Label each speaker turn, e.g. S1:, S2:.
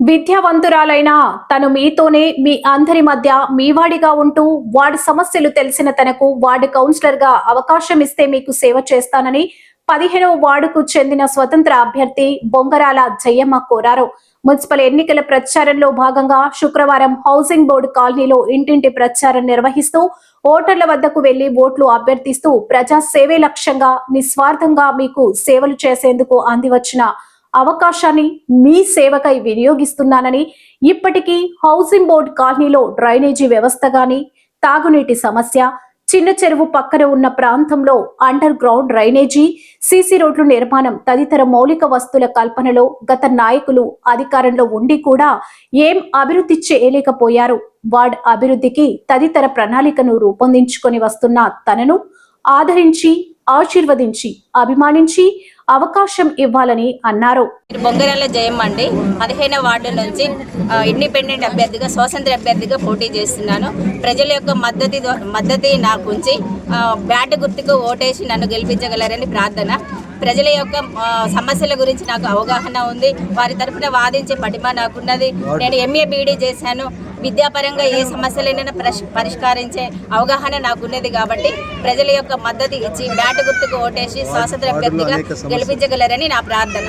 S1: విద్యావంతురాలైన తను మీతోనే మీ అందరి మధ్య మీవాడిగా ఉంటూ వాడి సమస్యలు తెలిసిన తనకు వార్డు కౌన్సిలర్ గా అవకాశం ఇస్తే మీకు సేవ చేస్తానని 15వ వార్డుకు చెందిన స్వతంత్ర అభ్యర్థి బొంగరాల జయమ్మ కోరారు. మున్సిపల్ ఎన్నికల ప్రచారంలో భాగంగా శుక్రవారం హౌసింగ్ బోర్డు కాలనీలో ఇంటింటి ప్రచారం నిర్వహిస్తూ ఓటర్ల వద్దకు వెళ్లి ఓట్లు అభ్యర్థిస్తూ ప్రజా సేవే లక్ష్యంగా నిస్వార్థంగా మీకు సేవలు చేసేందుకు అందివచ్చిన అవకాశాన్ని మీ సేవకై వినియోగిస్తున్నానని, ఇప్పటికీ హౌసింగ్ బోర్డు కాలనీలో డ్రైనేజీ వ్యవస్థ గాని, తాగునీటి సమస్య, చిన్న చెరువు పక్కన ఉన్న ప్రాంతంలో అండర్ గ్రౌండ్ డ్రైనేజీ, సీసీ రోడ్లు నిర్మాణం తదితర మౌలిక వస్తువుల కల్పనలో గత నాయకులు అధికారంలో ఉండి కూడా ఏం అభివృద్ధి చేయలేకపోయారు. వార్డ్ అభివృద్ధికి తదితర ప్రణాళికను రూపొందించుకొని వస్తున్న తనను ఆదరించి, ఆశీర్వదించి, అభిమానించి అవకాశం ఇవ్వాలని అన్నారు.
S2: బొంగరాల జయమ్మ అండి. 15వ వార్డు నుంచి ఇండిపెండెంట్ అభ్యర్థిగా, స్వతంత్ర అభ్యర్థిగా పోటీ చేస్తున్నాను. ప్రజల యొక్క మద్దతు నాకు ఉంచి బ్యాట్ గుర్తుకు ఓటేసి నన్ను గెలిపించగలరని ప్రార్థన. ప్రజల యొక్క సమస్యల గురించి నాకు అవగాహన ఉంది. వారి తరఫున వాదించే పటిమ నాకున్నది. నేను ఎంఏ బీఈడీ చేశాను. విద్యాపరంగా ఏ సమస్యలైనా పరిష్కరించే అవగాహన నాకున్నది. కాబట్టి ప్రజల యొక్క మద్దతు ఇచ్చి బ్యాట్ గుర్తుకు ఓటేసి స్వతంత్ర అభ్యర్థిగా గెలిపించగలరని నా ప్రార్థన.